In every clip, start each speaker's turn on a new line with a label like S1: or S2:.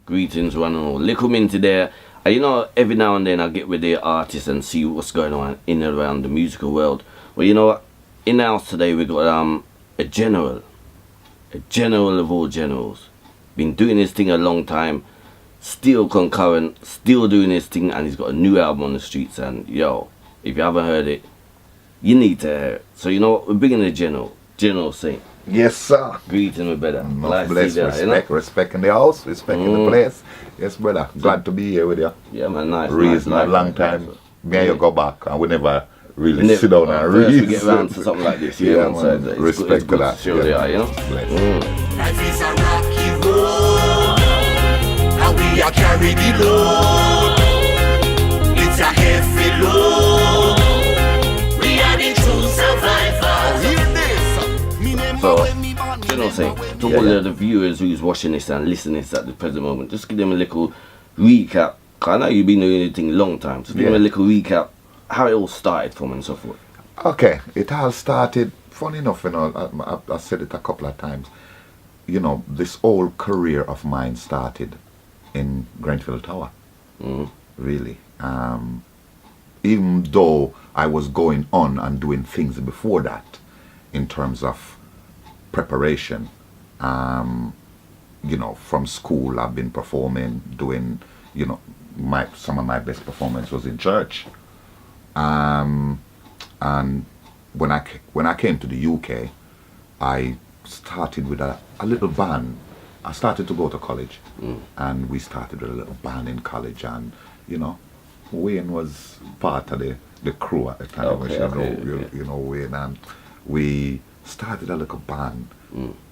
S1: Greetings, one and all. Likkle Minty there. And you know, every now and then I get with the artists and see what's going on in and around the musical world. Well, you know what? In the house today we got a general of all generals. Been doing his thing a long time, still concurrent, still doing his thing, and he's got a new album on the streets. And yo, if you haven't heard it, you need to hear it. So you know what? We're bringing the General Saint.
S2: Yes, sir.
S1: Greeting me, brother.
S2: Bless, respect in the house, respect in the place. Yes, brother. Glad to be here with you.
S1: Yeah, man, nice.
S2: Reason
S1: nice,
S2: a long time. Me and you go back, and we never really sit down and read.
S1: We get around to something like this. Yeah, man. So
S2: respect to that.
S1: Sure, yeah, you know.
S3: Life is a rocky road, and we are carry the load. It's a heavy load. We are the true survivors.
S1: So, General Saint, to all of the viewers who's watching this and listening to this at the present moment, just give them a little recap. Cause I know you've been doing anything a long time. Just give them a little recap how it all started from and so forth.
S2: Okay, it all started, funny enough, you know, I said it a couple of times, you know, this whole career of mine started in Grenfell Tower, really. Even though I was going on and doing things before that in terms of preparation, you know, from school I've been performing, doing, you know, some of my best performance was in church. And when I came to the UK, I started with a little band. I started to go to college, and we started with a little band in college, and you know, Wayne was part of the crew at the time. You know Wayne, and we started a little band,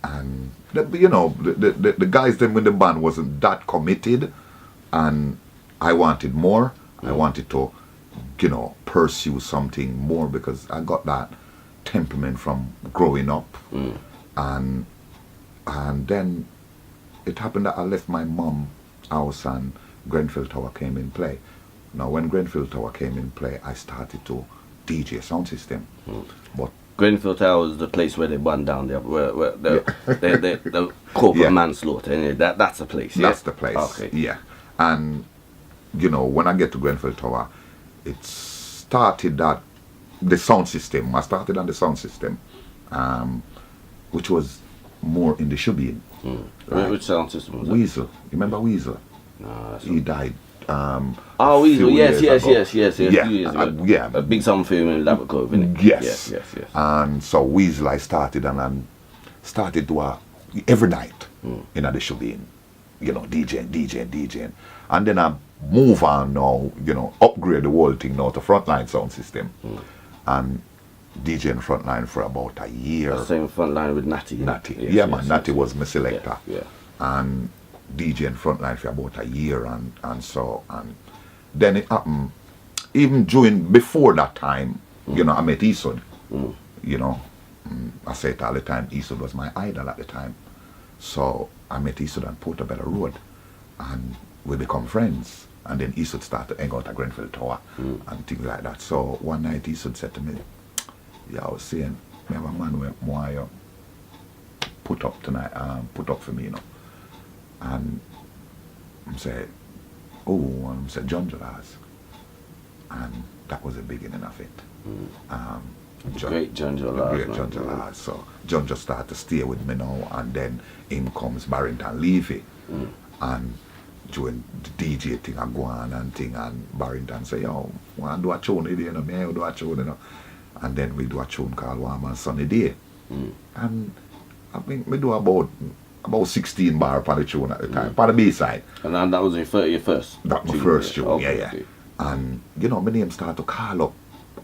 S2: and you know, the guys then when the band wasn't that committed, and I wanted more. I wanted to, you know, pursue something more because I got that temperament from growing up, and then it happened that I left my mom's house and Grenfell Tower came in play. Now when Grenfell Tower came in play, I started to DJ sound system, but
S1: Grenfell Tower is the place where they burned down the corporate manslaughter. And that's a place. Yeah?
S2: That's the place.
S1: Okay.
S2: Yeah, and you know, when I get to Grenfell Tower, it started that the sound system. I started on the sound system, which was more in the shubin.
S1: Right? Which sound system was that?
S2: Weasel. You remember Weasel?
S1: No,
S2: he died.
S1: Weasel. Yes.
S2: Yeah,
S1: a few years ago.
S2: Yeah.
S1: A big sound film in Labrador, isn't it?
S2: Yes.
S1: Yes.
S2: And so Weasel, I started and started to every night in the shubin, you know, DJing, and then I move on now, you know, upgrade the whole thing now to frontline sound system, and DJing frontline for about a year.
S1: The same frontline with Natty.
S2: Natty was my selector.
S1: Yeah.
S2: And DJing frontline for about a year, and then it happened. Even before that time, you know, I met Eastwood. You know, I say it all the time. Eastwood was my idol at the time, so I met Eastwood on Portobello Road, and we become friends. And then Eastwood started to hang out at Grenfell Tower and things like that. So one night Eastwood said to me, "Yeah, I was saying, me have a man who want you put up tonight, put up for me, you know." And I said, "Oh," and I said, "John Jolas." And that was the beginning of it.
S1: Great John Jolas.
S2: Great John Jolas. So John just started to stay with me now, and then in comes Barrington Levy. And during the DJ thing I go on and thing, and Barrington say, "Yo, want to do a tune today, you know, me do a tune, you know." And then we do a tune called Warm and Sunny Day. And I think we do about 16 bar per the tune at the time, per the B-side.
S1: And then that was your first?
S2: That was my first tune,
S1: okay,
S2: yeah.
S1: Okay.
S2: And, you know, my name started to call up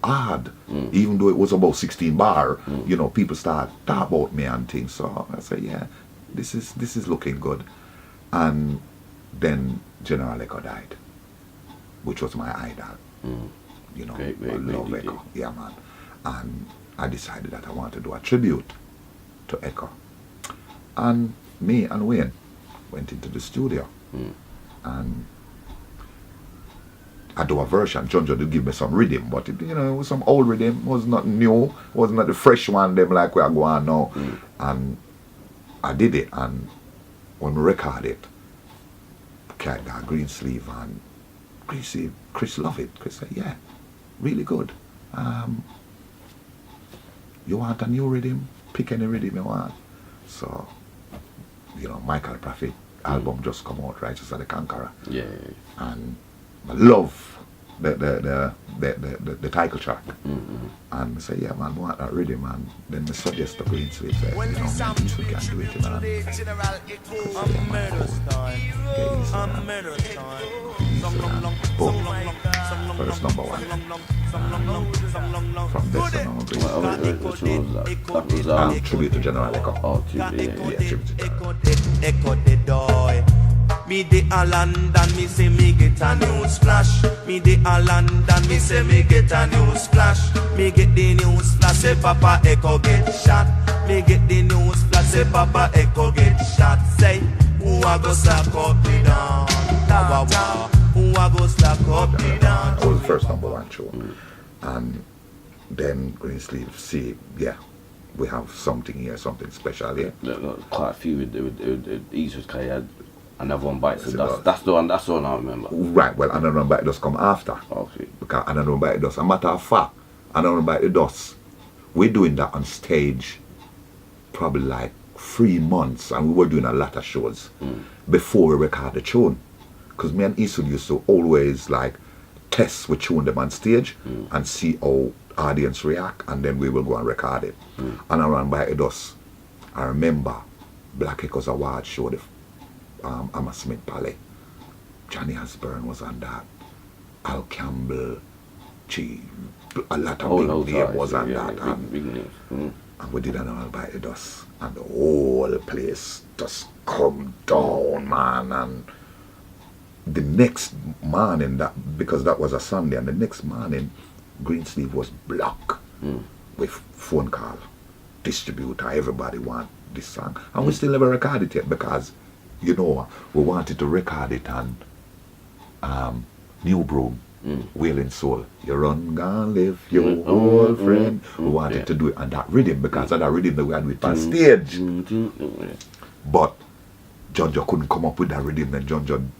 S2: hard, even though it was about 16 bar, you know, people start talk about me and things. So I said, yeah, this is looking good. And then General Echo died, which was my idol. You know,
S1: great
S2: I love Echo. Yeah, man. And I decided that I wanted to do a tribute to Echo. And me and Wayne went into the studio, and I do a version. John did give me some rhythm, but it, you know, it was some old rhythm. It was not new. It was not the fresh one them like we are going now. And I did it, and when we record it, like that, Greensleeve, and Greensleeve, Chris loved it. Chris said, yeah, really good. You want a new rhythm? Pick any rhythm you want. So, you know, Michael Prophet album just come out, Righteous of the Conqueror.
S1: Yeah.
S2: And I love the title track. And I say, yeah man, I want that rhythm, and then I suggest to Greensleeve, say, you know, maybe we can do it, you know. Boom. First number one. From this on, tribute to General Likkle.
S1: Oh, tribute, yeah.
S2: Tribute to General.
S3: Echo the door. Me the Holland and me say me get a news flash. Me the Holland and me say me get a news flash. Me get the news flash, say Papa Echo get shot. Me get the news flash, say Papa Echo get shot. Say, who a go slack up the down? Who a go slack up the down?
S2: That was the first number one show. And then Greensleeve, see, yeah, we have something here, something special here.
S1: Quite a few with Eastwood, because he had Another One Bites the Dust. That's the one I remember.
S2: Right, well, Another One Bites the Dust come after.
S1: Okay.
S2: Because Another One Bites the Dust, a matter of fact, Another One Bites the Dust, we're doing that on stage probably like 3 months, and we were doing a lot of shows before we record the tune. Because me and Eastwood used to always like test, we tune them on stage and see how audience react, and then we will go and record it. Another One Bites the Dust, I remember Black Echoes Award show, the Hammersmith Palais. Johnny Osborne was on that. Al Campbell, a lot of big names was on that.
S1: Big names.
S2: And we did Another One Bites the Dust, and the whole place just come down, man. And the next morning, because that was a Sunday, and the next morning, Greensleeve was blocked with phone call, distributor, everybody want this song. And we still never recorded it yet, because, you know, we wanted to record it on New Broom, Wailing Soul. You run, gone, live, your old friend. We wanted to do it on that rhythm, because of that rhythm that we had with on stage. But John couldn't come up with that rhythm, and John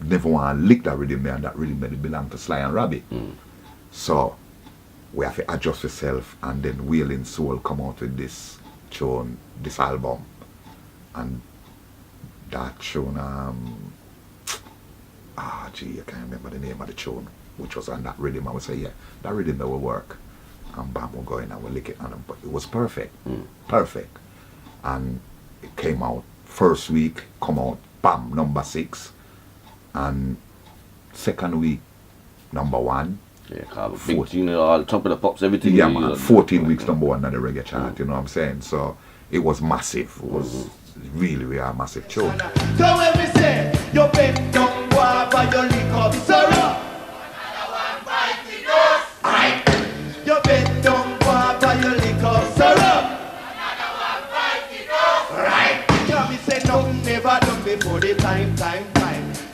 S2: never want to lick that rhythm there, and that rhythm that belonged to Sly and Robbie. So we have to adjust ourselves, and then Wailing Soul come out with this tune, this album. And that tune, I can't remember the name of the tune, which was on that rhythm. I would say, yeah, that rhythm that will work. And bam, we'll go in and we'll lick it on them. But it was perfect. Perfect. And it came out first week, come out, bam, number 6. And second week, number 1.
S1: Yeah, big tune, all top of the pops, everything.
S2: Yeah, man, 14 weeks number 1 on the reggae chart, you know what I'm saying? So it was massive. It was really a massive tune.
S3: So when we say, you bend down, go up and you lick up sorrow. Another one bites the dust. Right. You bend down, go up and you lick up sorrow. Another one bites the dust. Right. Can we say nothing never done before the time.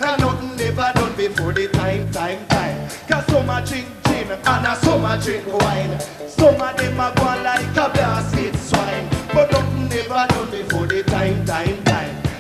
S3: And nothing never done before the time. Cause some a drink gin and some a drink wine. Some of them a go like a blasted swine. But nothing never done before the time.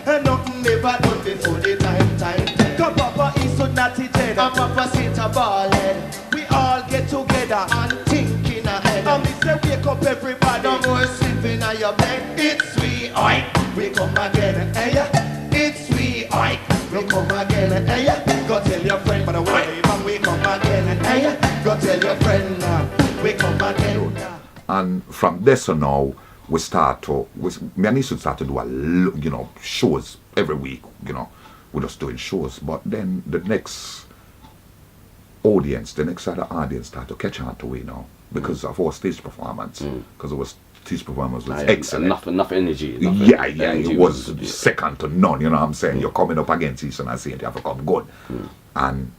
S3: And nothing never done before the time. Cause Papa is so natty dead, and Papa sit a ball head. We all get together and think in ahead. And we say wake up everybody, no more sleeping on your bed. It's we, oi, we come again, eh? It's we, oi, we come again, eh? Go tell your friend, but away, and we come again, eh? Go tell your friend, we come again.
S2: And from this on now, we me and Eastwood start to do shows every week, we're just doing shows. But then the next side of the audience start to catch on to we now, because of our stage performance, because stage performance was excellent.
S1: Enough energy.
S2: It was second to none, you know what I'm saying? You're coming up against Eastwood and saying you have to come good. And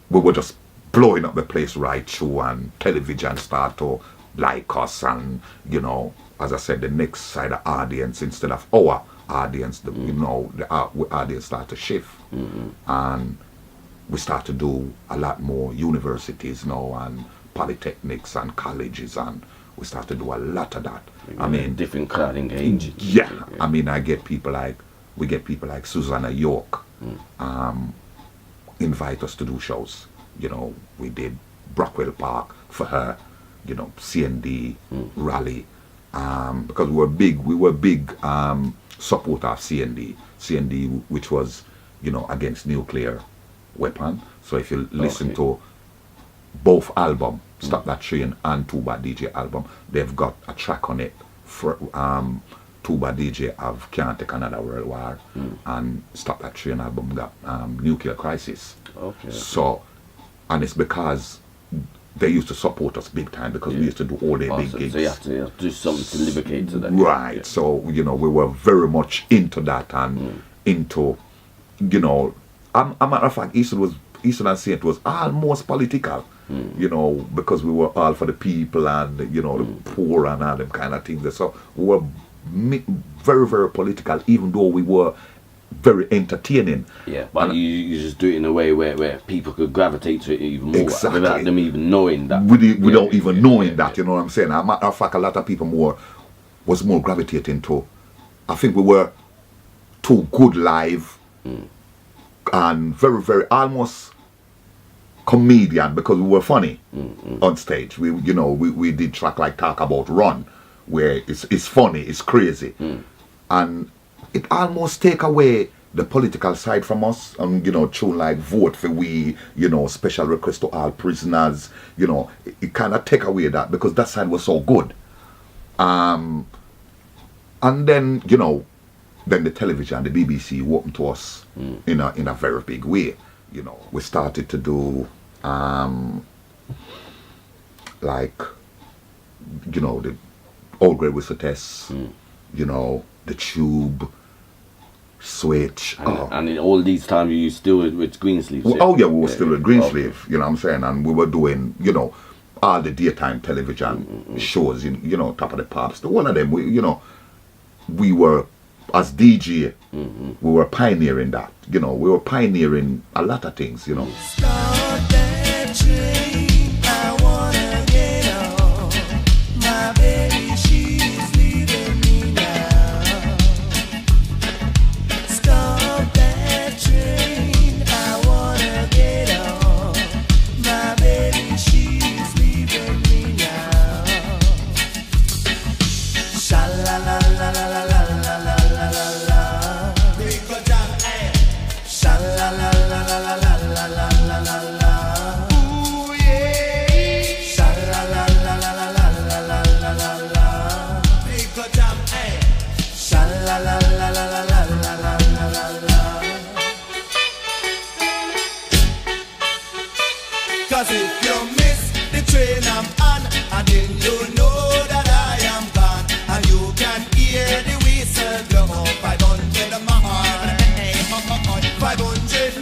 S2: we were just blowing up the place right through, and television start to like us, and as I said, the next side of audience, instead of our audience, the audience start to shift, and we start to do a lot more universities now, and polytechnics and colleges, and we start to do a lot of that. I mean,
S1: different crowd engaged.
S2: Yeah, I mean, we get people like Susanna York, invite us to do shows. You know, we did Brockwell Park for her, you know, CND, Rally, because we were big supporter of CND, which was, you know, against nuclear weapon. So if you listen to both album, Stop That Train and Too Bad DJ album, they've got a track on it for Too Bad DJ of Can't Take Another World War, and Stop That Train album got Nuclear Crisis. So, and it's because they used to support us big time, because we used to do all their big gigs.
S1: So you have to do something to lubricate to that.
S2: Right. Yeah. So, you know, we were very much into that and into, you know, a matter of fact, Eastern and Saint was almost political, you know, because we were all for the people and, you know, the poor and all them kind of things. So we were very, very political, even though we were very entertaining.
S1: Yeah, but you just do it in a way where people could gravitate to it even more, without them even knowing that.
S2: Without even knowing that, you know what I'm saying? As a matter of fact, a lot of people was more gravitating to, I think we were too good live and very, very almost comedian, because we were funny on stage. We did track like Talk About Run, where it's funny, it's crazy, and it almost take away the political side from us. And, you know, tune like Vote for We, you know, Special Request to All Prisoners, you know, it kind of take away that, because that side was so good. And then, you know, then the television, the BBC opened to us in a very big way. You know, we started to do like, you know, the Old Grey Whistle Tests, you know, the Tube, Switch.
S1: And in all these times you still with Greensleeves?
S2: Yeah? Oh yeah, we were still with Greensleeve, you know what I'm saying? And we were doing, you know, all the daytime television shows, you know, Top of the Pops. One of them, we were, as DJ, we were pioneering that. You know, we were pioneering a lot of things, you know.
S3: Start that train, I wanna get on. My baby, she's leaving me now. Start that train, I wanna get on. My baby, she's leaving me now. Sha-la-la-la-la-la-la. Cause if you miss the train I'm on, and then you know that I am gone, and you can hear the whistle blow 500 miles, 500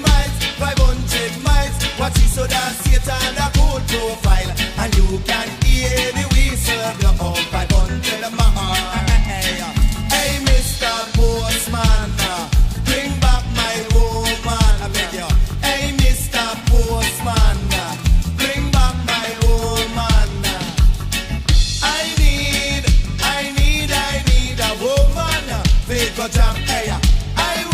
S3: miles, what is so that Satan a good profile, and you can hear the whistle blow 500 miles. Hey Mr. Postman, bring back my woman, I beg you. Hey Mr. Postman, bring back my woman. I need a woman. Fake a jam, hey. I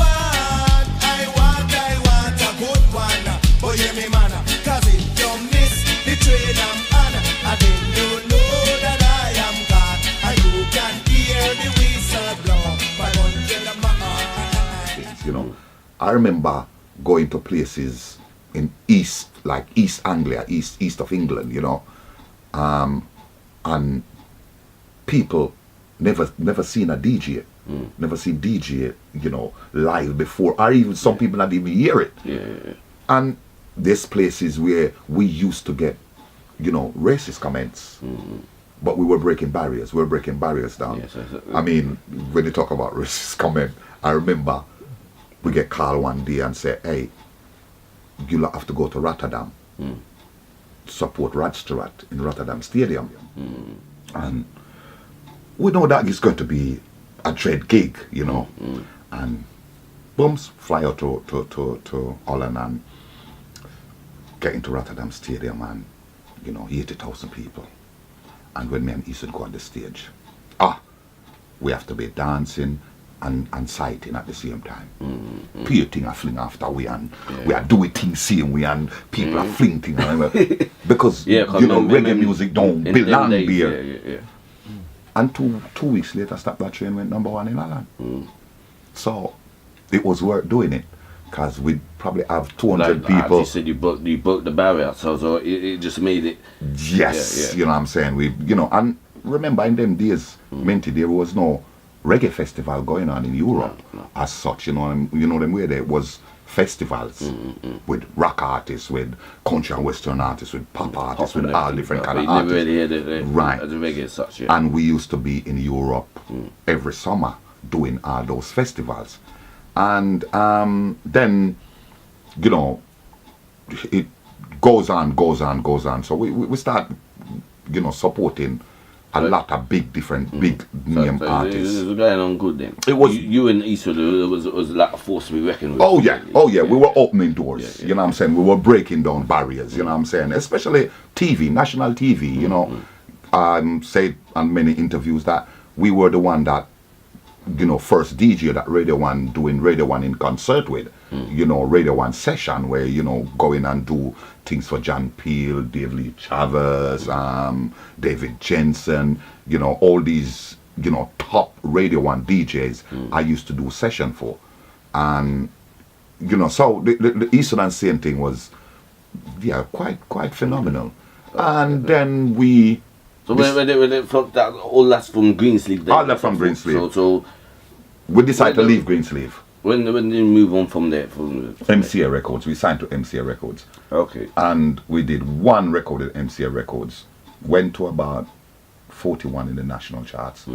S3: want a good one. Oh yeah, me man. Cause if you miss the train I'm on, and then you know that I am gone, and you can hear the whistle blow 500 miles.
S2: You know, I remember going to places in East Anglia, east of England, you know, and people never seen a DJ, never seen DJ, you know, live before, or even some people not even hear it.
S1: Yeah.
S2: And there's places where we used to get, you know, racist comments, but we were breaking barriers. We were breaking barriers down.
S1: Yeah, so
S2: I mean, when you talk about racist comment, I remember we get called one day and say, hey, you have to go to Rotterdam, support Rod Stewart in Rotterdam Stadium. And we know that it's going to be a dread gig, you know. And booms, fly out to Holland and get into Rotterdam Stadium, and, you know, 80,000 people. And when me and Easton go on the stage, we have to be dancing, and sighting at the same time. Peer thing I fling after we and we are doing things same way and people are fling things because reggae music don't belong there. And two weeks later, Stop That Train went #1 in Ireland. So it was worth doing it because we probably have 200 people.
S1: You said you broke the barrier, so it just made it.
S2: Yes, you know what I'm saying. And remember in them days, Minty, there was no reggae festival going on in Europe as such. You know them way there was festivals with rock artists, with country and western artists, with pop artists, with all different kind of artists.
S1: Never really heard
S2: right.
S1: The reggae as such.
S2: And we used to be in Europe every summer doing all those festivals. And then, it goes on. So we start, supporting a lot of big name artists.
S1: It was going on good then.
S2: It was
S1: you and Eastwood. It was like a force to be reckoned with.
S2: Oh yeah. We were opening doors. You know what I'm saying? We were breaking down barriers. You know what I'm saying? Especially TV, national TV. Said on many interviews that we were the one that first DJ that Radio 1 doing Radio 1 in concert with. Radio 1 session where going and do things for John Peel, Dave Lee Chavez, David Jensen, all these top Radio 1 DJs I used to do session for. And so the Eastern and same thing was quite phenomenal. And then we
S1: all that's from Greensleeve.
S2: All that from Greensleeve.
S1: So
S2: we decided to leave Greensleeve.
S1: When did you move on from there? From
S2: MCA Records. We signed to MCA Records.
S1: Okay.
S2: And we did one record at MCA Records. Went to about 41 in the national charts.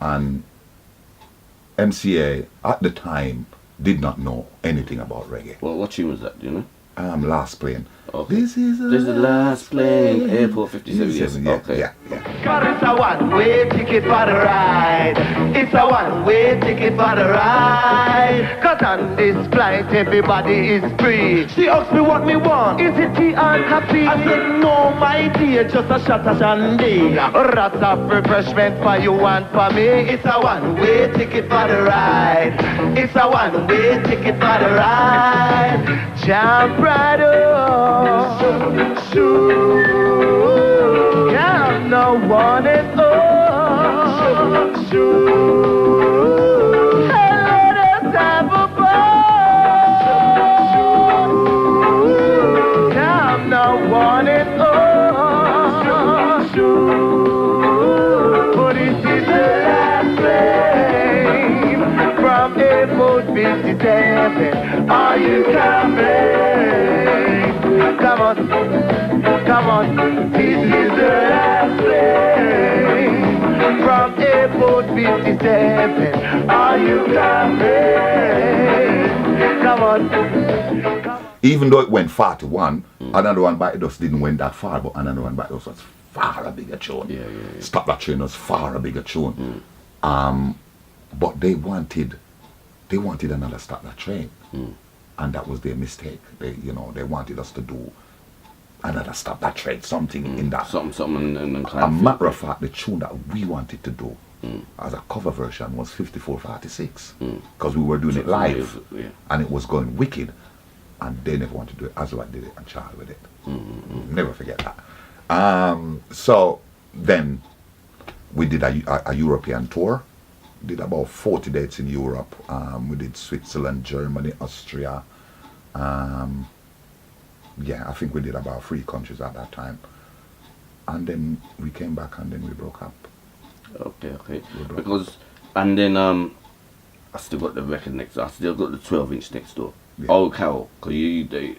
S2: And MCA at the time did not know anything about reggae.
S1: Well, what tune was that? Do you know?
S2: Last Plane.
S1: Okay.
S2: This is
S1: the last plane. Airport 57. Yes. Okay.
S2: Yeah.
S3: Cause it's a one-way ticket for the ride. It's a one-way ticket for the ride. Cause on this flight everybody is free. She asks me what me want. Is it tea and coffee? I said no my dear, just a shot of shandy. Lots of refreshment for you and for me. It's a one-way ticket for the ride. It's a one-way ticket for the ride. Jump right up. Count no one at all. And let us have a ball. Count no one at all. But this is the last plane from Airport 57. Are you coming? Come on, this is the last plane from Airport 57. Are you coming? Come on.
S2: Even though it went far to one, another one by us didn't went that far, but another one by us was far a bigger tune.
S1: Yeah.
S2: Stop That Train was far a bigger tune. But they wanted another Stop That Train. And that was their mistake. They wanted us to do another Stop That Train, something in that.
S1: Something and
S2: a matter of fact, the tune that we wanted to do as a cover version was 5446 because we were doing it live and it was going wicked, and they never wanted to do it. Azawad did it and Charles with it. Never forget that. So then we did a European tour. Did about 40 dates in Europe. We did Switzerland, Germany, Austria. I think we did about 3 countries at that time. And then we came back and then we broke up.
S1: Okay. Because, and then I still got the record next door. I still got the 12-inch next door. Yeah. Old Carol.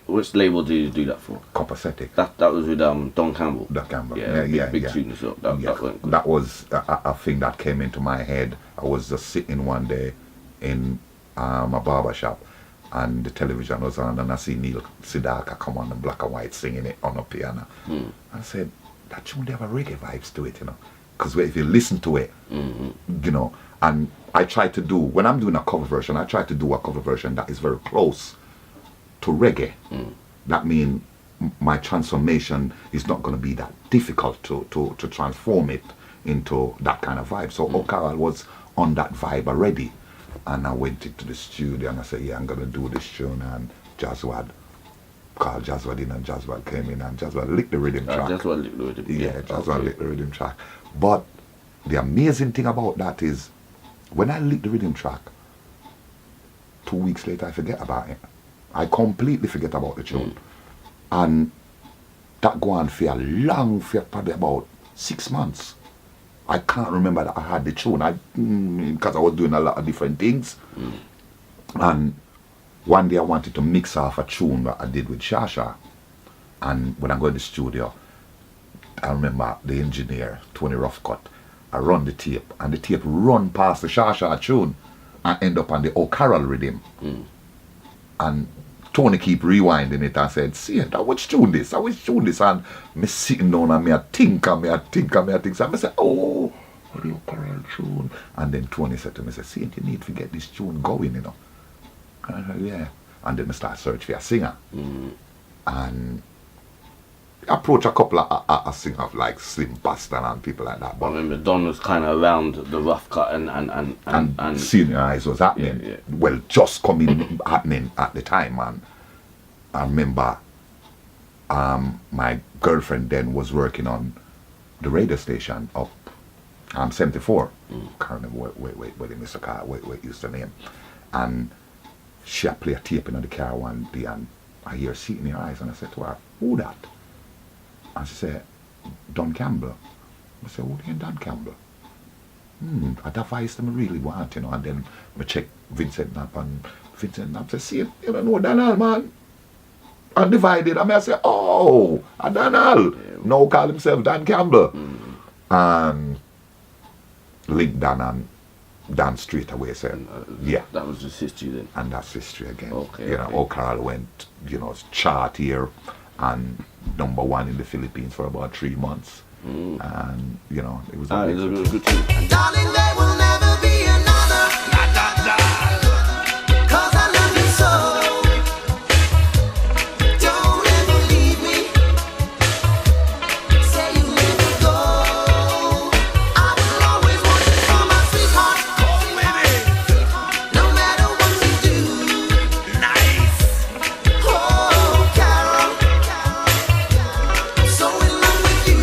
S1: Which label did you do that for?
S2: Copacetic.
S1: That was with Don Campbell.
S2: Don Campbell.
S1: Big tune. So
S2: that was a thing that came into my head. I was just sitting one day in a barber shop, and the television was on, and I see Neil Sedaka come on in black and white singing it on a piano. I said, that tune have a reggae vibes to it, because if you listen to it, and I try to do, when I'm doing a cover version, I try to do a cover version that is very close to reggae. That means my transformation is not going to be that difficult to transform it into that kind of vibe. So O'Carroll was on that vibe already. And I went into the studio and I said, yeah, I'm going to do this tune. And Jazzwad called Jazzwad in, and Jazzwad came in, and Jazzwad licked the rhythm track.
S1: Jazzwad licked the rhythm.
S2: Yeah, Jazzwad licked the rhythm track. But the amazing thing about that is, when I licked the rhythm track, 2 weeks later I forget about it. I completely forget about the tune. And that go on for a long, for probably about 6 months. I can't remember that I had the tune, because I was doing a lot of different things. And one day I wanted to mix off a tune that I did with Shasha. And when I go to the studio, I remember the engineer, Tony Roughcut, I run the tape, and the tape run past the Shasha tune and end up on the O'Carroll rhythm. And Tony keep rewinding it and said, see, that which tune this? I which tune this? And me sitting down and me a think. So I said, oh, the O'Carroll tune. And then Tony said to me, see, you need to get this tune going, you know. And I said, yeah. And then I start search for a singer. And I approach a couple of singers like Slim Boston and people like that.
S1: But I remember Don was kind of around the Rough Cut and
S2: Senior Eyes was happening.
S1: Yeah.
S2: Well, just coming happening at the time. And I remember my girlfriend then was working on the radio station up 74. Can't remember where the Mr. Car, what used the name. And she had played a tape in the car one day, and I hear Senior Eyes, and I said to her, who that? And she said, Don Campbell. I said, who again, Don Campbell? That voice them really want, you know. And then I check Vincent Knapp, and Vincent Knapp said, see, you don't know Donald, man. Undivided. I said, oh, a Donald. Now call himself Don Campbell. And link Dan and Dan straight away said, yeah.
S1: That was just history then.
S2: And that's history again.
S1: Okay,
S2: you know, O'Carroll went, you know, chart here and #1 in the Philippines for about 3 months. And, you know, it was a
S1: good team.
S3: Darling, there will never be another. Cause I love you so. Don't ever leave me. Say you never go. I will always want you for my sweetheart. No matter what you do. Nice. Oh, Carol. I'm so in love with you.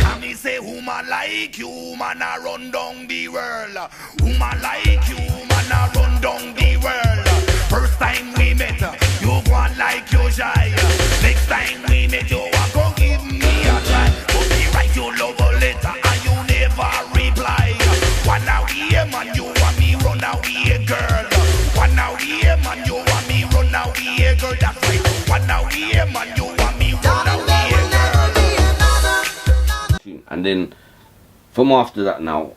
S3: Can me say, woman like you, man, I run down the world. Woman like you, man, I run down the world. First time we met, you go on like you shy. Next time we met, you walk on give me a try. But me write you love a letter and you never reply. One out here, man, you want me run out here, girl. One out here, man, you want me run out here, girl. That's right. One out here, man, you want me run out here, girl.
S1: And then from after that now,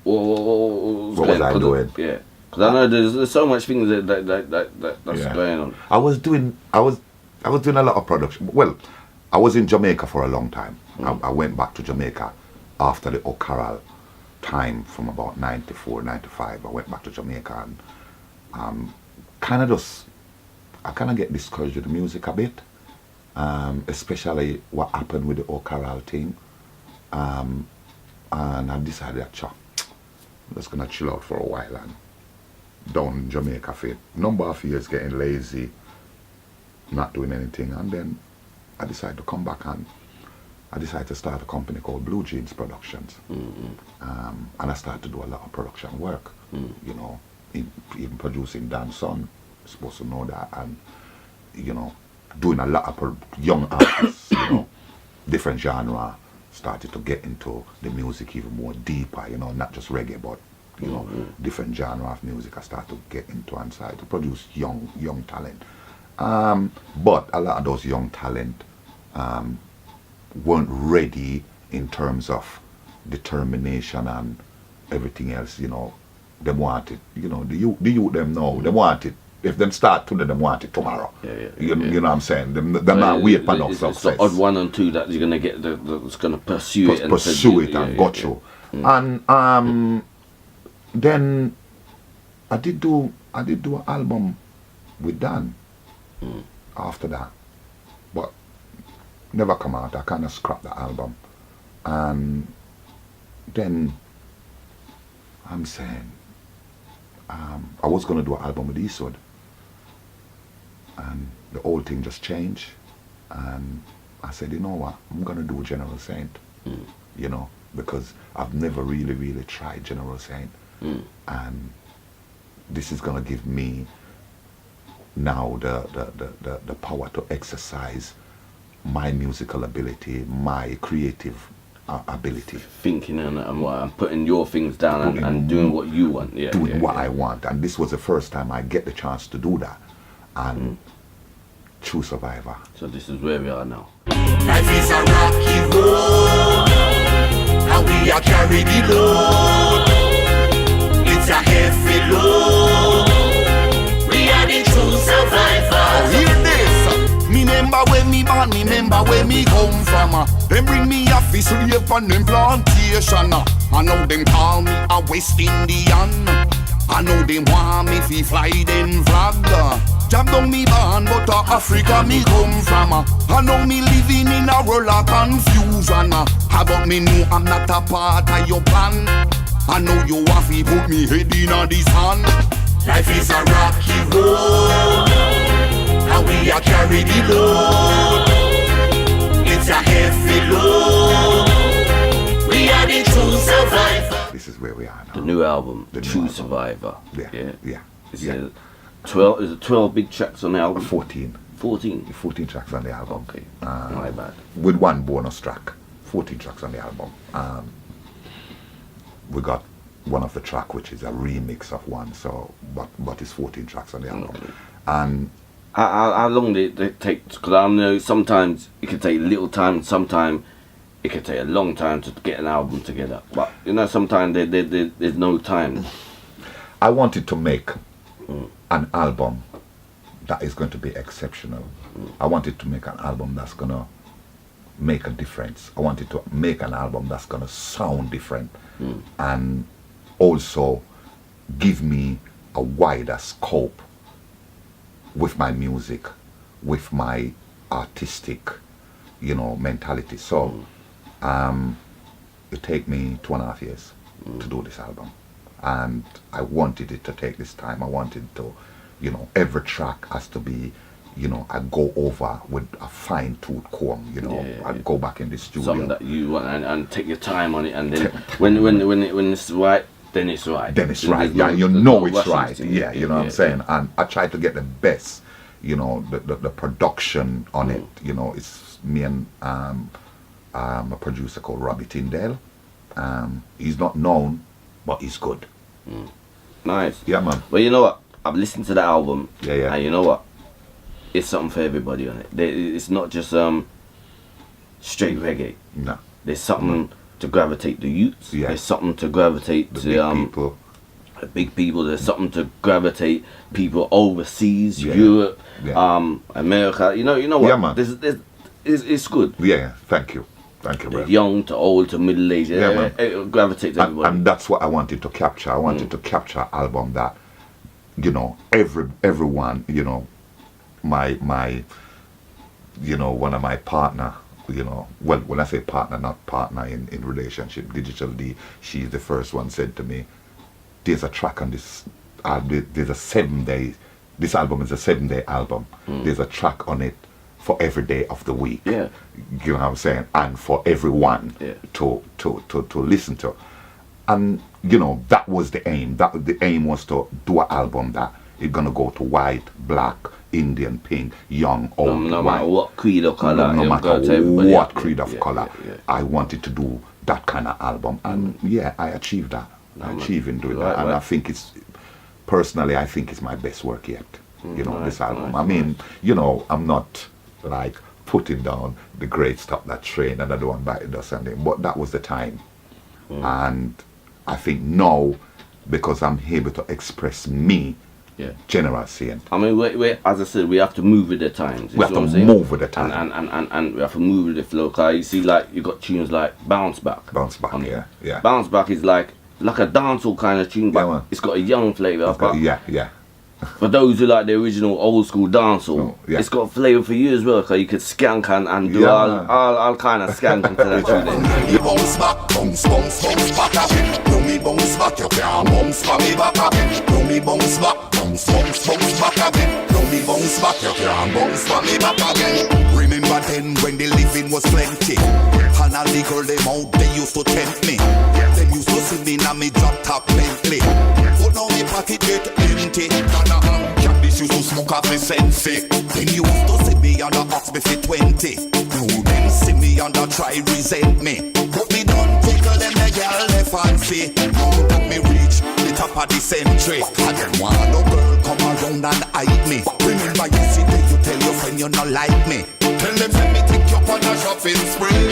S1: what
S2: was I doing?
S1: Yeah, because I know there's so much things that's going on.
S2: I was doing a lot of production. Well, I was in Jamaica for a long time. I went back to Jamaica after the O'Carroll time from about 94, 95. I went back to Jamaica and I kind of get discouraged with the music a bit, especially what happened with the O'Carroll thing. And I decided that I'm just gonna chill out for a while and down in Jamaica for a number of years getting lazy, not doing anything, and then I decided to come back and I decided to start a company called Blue Jeans Productions. And I started to do a lot of production work, you know, even producing Dan Son, supposed to know that, and you know, doing a lot of young artists, you know, different genre. Started to get into the music even more deeper, you know, not just reggae, but you know, different genre of music. I started to get into and started to produce young talent. But a lot of those young talent weren't ready in terms of determination and everything else, you know. They wanted, you know, the youth them know, they want it. If them start today, them want it tomorrow. You know what I'm saying? They're not waiting for no success.
S1: It's the odd one and two that you're going to get that's going to pursue it.
S2: And got you. And then I did do an album with Dan after that. But never come out. I kind of scrapped the album. And then I'm saying, I was going to do an album with Eastwood. And the whole thing just changed. And I said, you know what, I'm going to do General Saint. You know, because I've never really tried General Saint. And this is going to give me now the power to exercise my musical ability, my creative ability.
S1: Thinking and putting your things down and doing what you want. Yeah,
S2: doing what I want. And this was the first time I get the chance to do that. And True Survivor.
S1: So this is where we are now.
S3: Life is a rocky road, and we are carried the load. It's a heavy load. We are the true survivors.
S4: Oh, hear this. Me remember when me born, me remember where me come from. Them bring me a fi slave on them plantation. I know them call me a West Indian. I know them want me fi fly them flag. Jam down me born, but Africa me come from. I know me living in a world of confusion. How about me know I'm not a part of your plan? I know you have to put me head in a the sun.
S3: Life is a rocky road, and we are carried the load. It's a heavy load. We are the true survivors.
S2: This is where we are now.
S1: The new album,
S2: The new
S1: True
S2: album.
S1: Survivor.
S2: Yeah.
S1: Is it 12? Is it 12 big tracks on the album?
S2: 14.
S1: 14.
S2: 14 tracks on the album.
S1: Okay. My bad.
S2: With one bonus track. 14 tracks on the album. We got one of the track which is a remix of one, so but it's 14 tracks on the album.
S1: Okay.
S2: And
S1: How long did it take? Because I know sometimes it can take a little time, sometimes it can take a long time to get an album together. But you know, sometimes there's no time.
S2: I wanted to make an album that is going to be exceptional. I wanted to make an album that's going to make a difference. I wanted to make an album that's going to sound different and also give me a wider scope with my music, with my artistic, mentality. So it take me 2.5 years to do this album. And I wanted it to take this time. I wanted to, every track has to be, I go over with a fine-tooth comb, I go back in the studio.
S1: Something that you want and take your time on it, and then when it's right, then it's right.
S2: Then it's right,
S1: no,
S2: it's right. Yeah,
S1: you
S2: know what I'm saying? And I try to get the best, the production on it. It's me and a producer called Robbie Tyndale. He's not known, but he's good.
S1: Nice.
S2: Yeah, man.
S1: Well, you know what? I've listened to the album.
S2: Yeah.
S1: And you know what? It's something for everybody on it. It's not just straight reggae.
S2: No.
S1: There's something to gravitate the youths.
S2: Yeah.
S1: There's something to gravitate
S2: The
S1: to
S2: big people.
S1: the big people. There's something to gravitate people overseas,
S2: Yeah.
S1: Europe,
S2: Yeah.
S1: America. You know what?
S2: Yeah, man.
S1: It's good.
S2: Yeah, thank you. Thank you, bro.
S1: Young to old to middle aged.
S2: Yeah, man.
S1: It gravitates everybody.
S2: And that's what I wanted to capture. I wanted to capture an album that, everyone, my one of my partner, well, when I say partner, not partner in relationship, Digital D, she's the first one said to me, there's a track on this, there's a 7-day, this album is a 7-day album. There's a track on it for every day of the week.
S1: Yeah.
S2: You know what I'm saying? And for everyone to listen to. And, that was the aim. The aim was to do an album that is going to go to white, black, Indian, pink, young, old,
S1: no
S2: white.
S1: matter what creed or color.
S2: No matter what creed of color.
S1: Yeah.
S2: I wanted to do that kind of album. And I achieved that. I achieved in doing that. And I think personally, I think it's my best work yet. This album. I mean, I'm not like putting down the great stuff that train and I don't want back it or something, but that was the time. And I think now, because I'm able to express me, General Saint.
S1: I mean, we as I said, we have to move with the times.
S2: We have to move with the time.
S1: And we have to move with the flow. Cause you see, like, you got tunes like Bounce Back.
S2: Bounce Back, yeah.
S1: Bounce Back is like a dancehall kind of tune, but
S2: man.
S1: it's got a young flavour.
S2: Yeah.
S1: For those who like the original old school dancehall, it's got a flavour for you as well, because you could skank and do all kind of skanking to that tune.
S4: Bounce back, bounce back. me bounce back, you can't bounce for me back again. Do me bounce back, bounce back again. Do me bounce back, you can't bounce for me back again. Remember then when the living was plenty, and all the girl them out they used to tempt me. Them used to see me now me drop top Bentley, but now me pocket get empty. This used to smoke off me sensei. Then you used to see me on the ox before 20. Now them see me on the try resent me. But me don't tickle them the girl they fancy. Now that me reach the top of the century, I don't want no girl come around and hide me. Remember yesterday you tell your friend you not like me. Tell them send me take you on a shopping spree.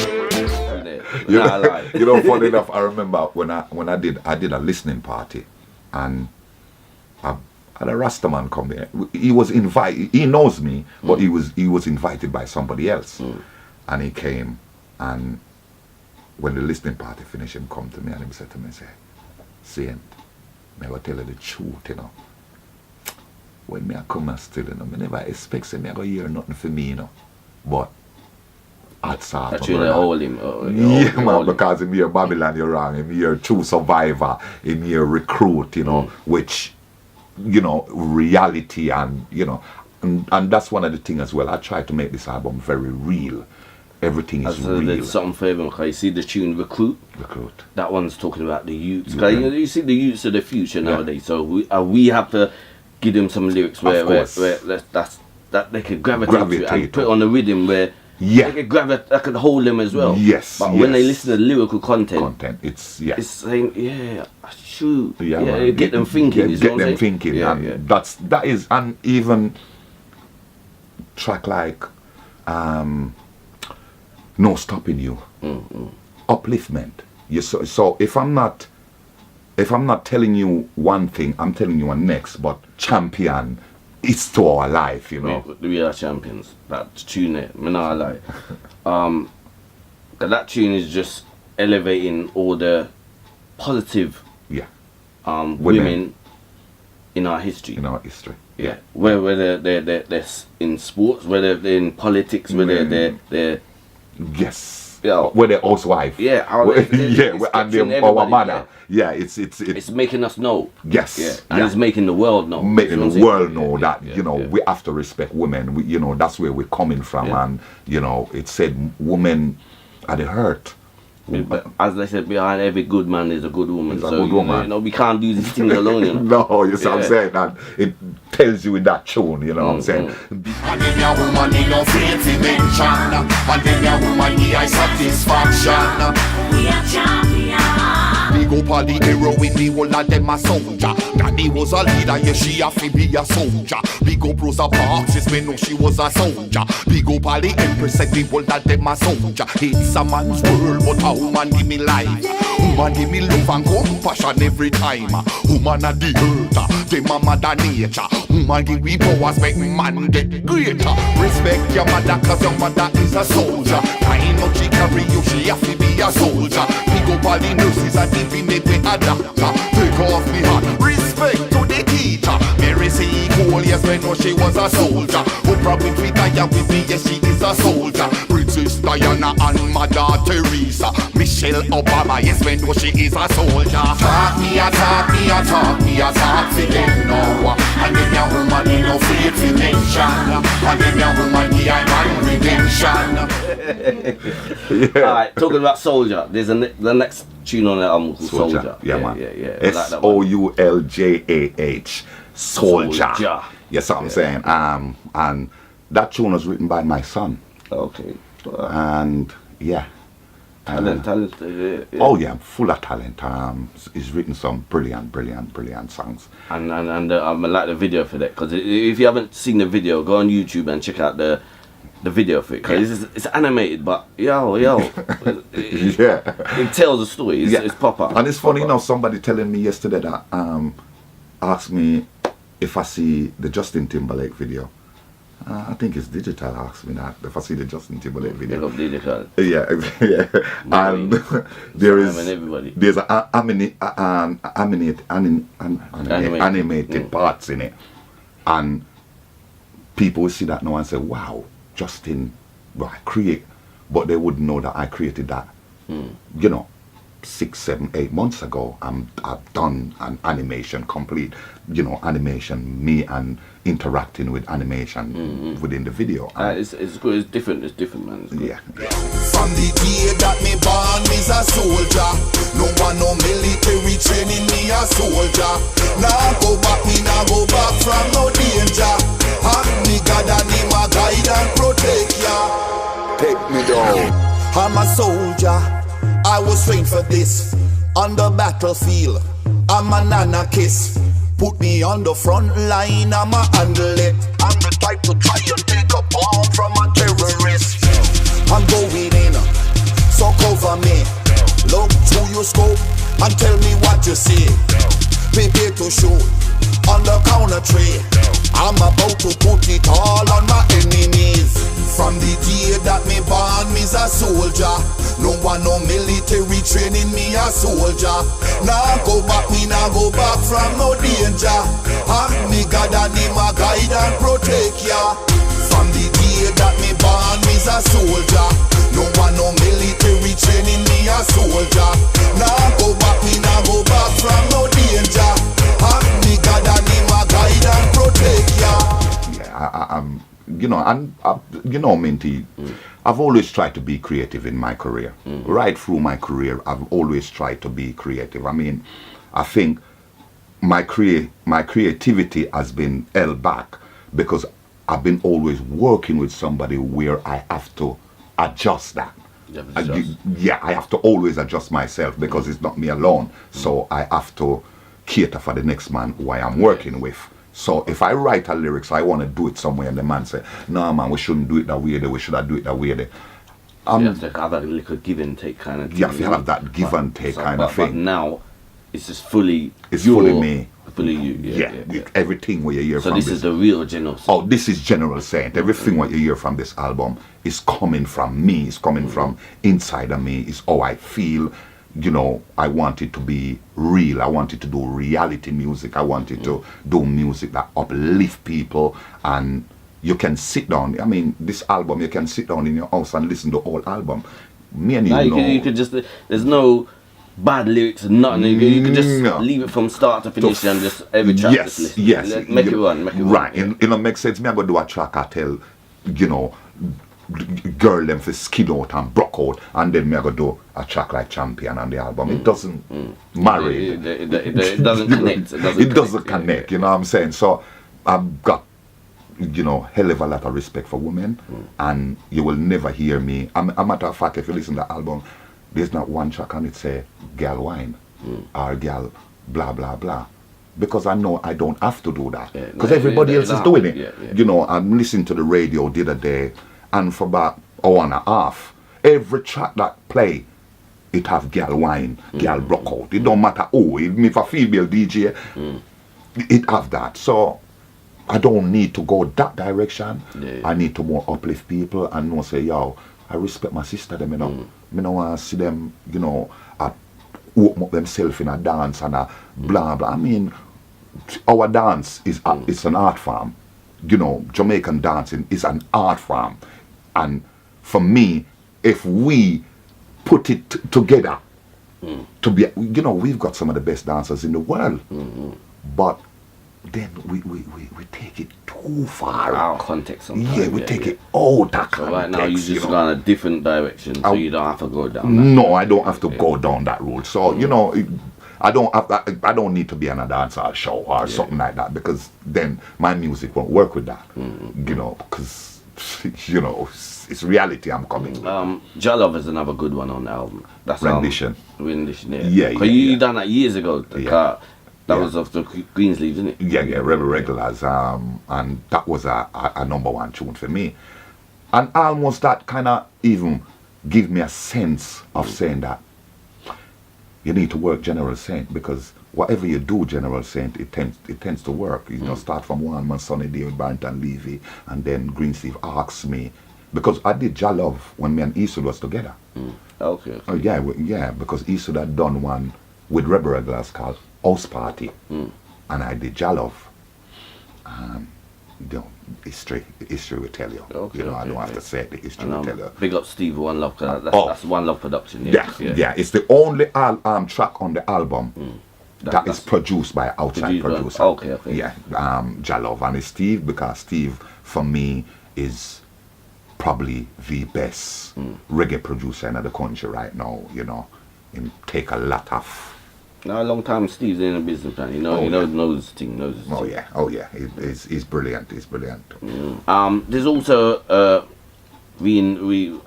S2: You know, funny enough, I remember when I did a listening party, and a Rastaman come there. He was invited. He knows me, but he was invited by somebody else, and he came. And when the listening party finished, him come to me and he said to me, "Say, Saint, me I will tell you the truth, you know. When me I come and still, you know, me never expect say me I go hear nothing for me, you know, but."
S1: Actually, hold him.
S2: Yeah, man, because him here Babylon, you're wrong. Him here True Survivor. Him here Recruit, you know, which, you know, reality and, you know, and that's one of the things as well. I try to make this album very real. Everything is real.
S1: There's something for everyone. You see the tune Recruit?
S2: Recruit.
S1: That one's talking about the youths. You see the youths of the future nowadays. So we have to give them some lyrics where that they could gravitate to and put it on a rhythm where they could that could hold them as well.
S2: Yes.
S1: But when they listen to the lyrical content,
S2: it's
S1: saying, shoot.
S2: Yeah,
S1: get them thinking.
S2: Get them thinking. And that is, and even track like No Stopping You, upliftment. So if I'm not telling you one thing, I'm telling you a next. But champion, it's to our life, you know.
S1: We are champions. That tune, me not lie. That tune is just elevating all the positive women in our history.
S2: Yeah.
S1: Whether they're in sports, whether they're in politics, whether they're
S2: where they're housewife.
S1: Yeah,
S2: and they're our mother. Yeah, it's
S1: making us know.
S2: Yes.
S1: And it's making the world know.
S2: Making the world know that, you know, we have to respect women. We, you know, that's where we're coming from. And, you know, it said women are the hurt.
S1: But as they said, behind every good man is a good woman. You know, we can't do these things alone, you know.
S2: No, you see what I'm saying? And it tells you in that tune, you know what I'm saying?
S4: And then your woman need no faith to mention. And then your woman need a satisfaction.
S3: We are champions.
S4: Big up all the hero with the whole of them a soldier. Daddy was a leader, yeah, she have to be a soldier. Big up Rosa Parks, yes, me know she was a soldier. Big up all the empress, said the whole of them a soldier. It's a man's world, but a woman give me life. Woman give me love and compassion every time. Woman a the hurter, them a mother nature. Woman give me powers, make man get greater. Respect your mother, cause your mother is a soldier. I know she carry you, she have to be a soldier. Big up all the nurses and the female with a doctor. Take off me hat, respect to the teacher. Mary say equal, yes, we know she was a soldier. Oprah Winfrey tired with me, yes, she is a soldier. Princess Diana and Mother Teresa. Michelle Obama, yes, we know she is a soldier. Talk me a talk for them now. And then your woman need no faith for mention. And then your woman need a man redemption.
S1: Alright, talking about Soldier, there's the next tune on that album called Soldier.
S2: Yeah, man. SOULJAH. Soldier. Yes, what I'm saying. And that tune was written by my son.
S1: Okay.
S2: And talent. Oh yeah, full of talent. He's written some brilliant songs.
S1: And I like the video for that, because if you haven't seen the video, go on YouTube and check out the video for it, because it's animated, but it tells a story. It's proper.
S2: And it's funny, you know, somebody telling me yesterday that asked me if I see the Justin Timberlake video. I think it's Digital asked me that if I see the Justin Timberlake video.
S1: Digital.
S2: Yeah. And there's animated parts in it, and people will see that now and say, "Wow, Justin, I create," but they wouldn't know that I created that. You know, 6, 7, 8 months ago. I've done an animation, complete, animation, me and interacting with animation within the video.
S1: It's good. It's different, man. It's good.
S2: Yeah.
S4: From the day that me born, me's a soldier. No one no military training, me a soldier. Now go back, me now go back from no danger. And me God and him a guide and protect ya. Take me down. I'm a soldier. I was trained for this. On the battlefield, I'm a nana kiss. Put me on the front line, I'ma handle it. I'm the type to try and take a bomb from a terrorist. I'm going in, so cover me. Look through your scope and tell me what you see. Prepare to shoot on the counter tree. I'm about to put it all on my enemies. From the day that me born, me's a soldier. No one no military training, me a soldier. Now go back, me now go back from no danger. And me God and him a guide and protect ya. From the day that me born, me's a soldier. No one no military training, me a soldier. Now go back, me now go back from no danger. And me God and him a guide and protect ya.
S2: Yeah, Minty, I've always tried to be creative in my career. Right through my career, I've always tried to be creative. I mean, I think my creativity has been held back because I've been always working with somebody where I have to adjust that. I have to always adjust myself because it's not me alone. So I have to cater for the next man who I am working with. So if I write a lyrics, I want to do it somewhere, and the man say, "No, man, we shouldn't do it that way. We should do it that way."
S1: You have to have that little give and take kind of thing.
S2: You have to have that give and take kind of thing.
S1: But now, it's just fully.
S2: It's fully me.
S1: Fully you. Yeah.
S2: Everything what you hear
S1: so
S2: from
S1: this is the real General Saint.
S2: Oh, this is General Saint. Everything what you hear from this album is coming from me. It's coming from inside of me. It's how I feel. I wanted to be real. I wanted to do reality music. I wanted to do music that uplift people, and you can sit down. I mean, this album, you can sit down in your house and listen to the whole album. Me and
S1: you could just, there's no bad lyrics and nothing. You could just leave it from start to finish and just every track just listen.
S2: Yes.
S1: Make it run.
S2: Right. It makes sense. Me I go do a track, I tell, girl them for skid out and broke out, and then me I go do a track like Champion on the album. It doesn't marry.
S1: It doesn't connect.
S2: It doesn't connect. You know what I'm saying? So I've got hell of a lot of respect for women, and you will never hear me. A matter of fact, if you listen to the album, there's not one track on it say "girl wine" or "girl blah blah blah." Because I know I don't have to do that. Because everybody else is doing it. I'm listening to the radio the other day, and for about an hour and a half, every track that play, it have girl wine, girl rock out. It don't matter who. Even if a female DJ, it have that. So I don't need to go that direction. I need to more uplift people and not say, yo, I respect my sister. Them, me no want to see them, open up themselves in a dance and a blah blah. I mean, our dance is it's an art form. Jamaican dancing is an art form. And for me, if we put it together to be, we've got some of the best dancers in the world, but then we take it too far.
S1: Out of context sometimes.
S2: We take it out of context.
S1: So right now you just go in a different direction, so you don't have to go down that.
S2: No, I don't have to go down that road. So, I don't need to be on a dancehall show or something like that, because then my music won't work with that. Because it's reality I'm coming with.
S1: Jah Love is another good one on the album. That's
S2: Rendition.
S1: Yeah. Because you done that years ago. That was off the Greensleeves, isn't it?
S2: Yeah, Rebel Regulars. And that was a number one tune for me. And almost that kind of even give me a sense of saying that you need to work General Saint, because whatever you do, General Saint, it tends to work. Start from one Sunny Day with Barrington Levy, and then Greensleeve asks me, because I did Jah Love when me and Eastwood was together.
S1: Okay.
S2: Yeah, because Eastwood had done one with Rebel Regulars called House Party, and I did Jah Love. history will tell you.
S1: Okay,
S2: You know, I
S1: okay,
S2: don't have
S1: okay.
S2: to say it, the history
S1: And,
S2: will tell you.
S1: big up Steve One Love, 'cause
S2: Oh.
S1: that's One Love production.
S2: Yeah. It's the only track on the album that is
S1: that's
S2: produced by an outside
S1: produced by-
S2: producer.
S1: okay.
S2: Yeah, Jalov, and it's Steve, because Steve for me is probably the best reggae producer in the country right now. You know, and take a lot of.
S1: Now, a long time Steve's in the business, man. You know,
S2: Oh,
S1: he
S2: yeah.
S1: knows his thing, knows his
S2: Oh
S1: thing.
S2: yeah. He's brilliant. He's brilliant.
S1: There's also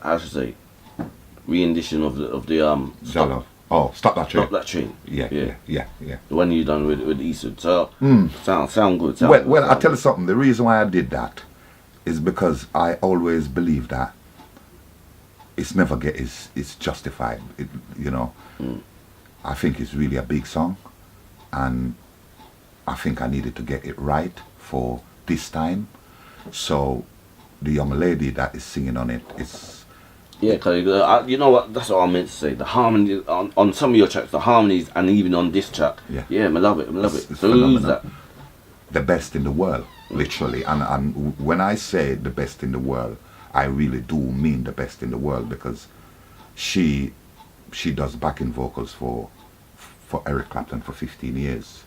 S1: I should say, rendition of the
S2: Jalov. Oh, Stop That Train.
S1: Stop That Train.
S2: Yeah.
S1: The one you done with Eastwood. So sound good.
S2: Well, I tell you something. The reason why I did that is because I always believe that it's never it's justified. You know, I think it's really a big song, and I think I needed to get it right for this time. So the young lady that is singing on it is.
S1: Yeah, because you know what? That's what I meant to say. The harmony on some of your tracks, the harmonies, and even on this track.
S2: Yeah.
S1: I love it.
S2: It's
S1: So who's
S2: phenomenal.
S1: that?
S2: The best in the world, literally. And when I say the best in the world, I really do mean the best in the world, because she does backing vocals for Eric Clapton for 15 years.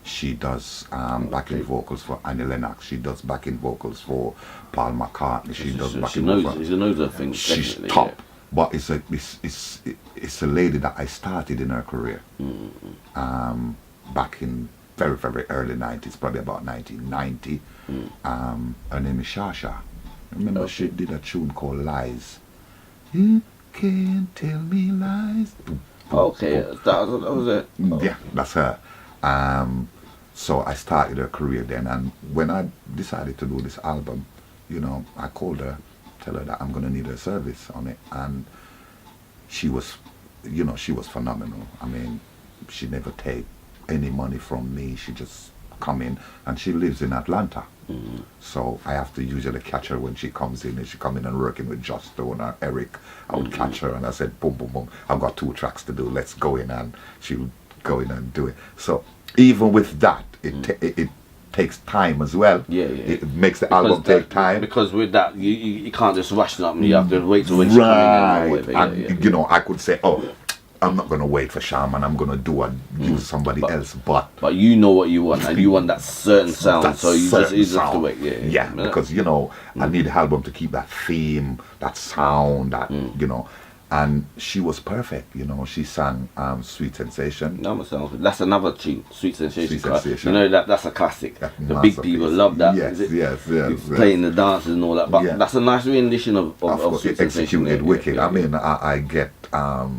S2: She does backing vocals for Annie Lennox. She does backing vocals for Paul McCartney. She does backing vocals.
S1: She knows her thing.
S2: She's
S1: definitely,
S2: top.
S1: yeah.
S2: But it's a lady that I started in her career. Back in very, very early 90s, probably about 1990. Her name is Shasha. Remember, she did a tune called Lies. You can't tell me lies.
S1: Okay, that was it.
S2: Yeah, that's her. So I started her career then, and when I decided to do this album, you know, I called her, tell her that I'm gonna need her service on it, and she was phenomenal. I mean, she never take any money from me. She just come in, and she lives in Atlanta. So I have to usually catch her when she comes in, and she come in and working with Josh Stone or Eric. I would catch her and I said, boom, boom, boom, I've got 2 tracks to do, let's go in, and she would go in and do it. So even with that, it takes time as well.
S1: Yeah.
S2: It makes the album take time.
S1: Because with that, you can't just rush something. You have to wait till when she's coming in.
S2: Right. And you know, I could say, I'm not going to wait for Shaman, I'm going to use somebody else, but
S1: you know what you want, and you want that certain sound, so you just have to wait.
S2: Yeah, because you know, I need the album to keep that theme, that sound, that you know. And she was perfect, you know. She sang Sweet Sensation.
S1: That's another tune, Sweet Sensation.
S2: Sweet Sensation.
S1: You know, that's a classic. The big people love that.
S2: Yes.
S1: Playing the dances and all that. But
S2: Yeah.
S1: that's a nice rendition of Sweet
S2: It
S1: Sensation.
S2: executed wicked. I mean, I get a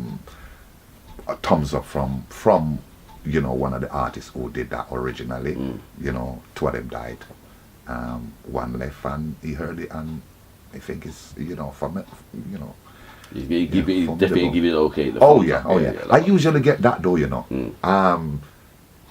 S2: thumbs up from you know, one of the artists who did that originally. You know, 2 of them died. One left, and he heard it, and I think it's, you know, from it, you know.
S1: You definitely give it okay.
S2: Oh yeah. I usually get that though, you know.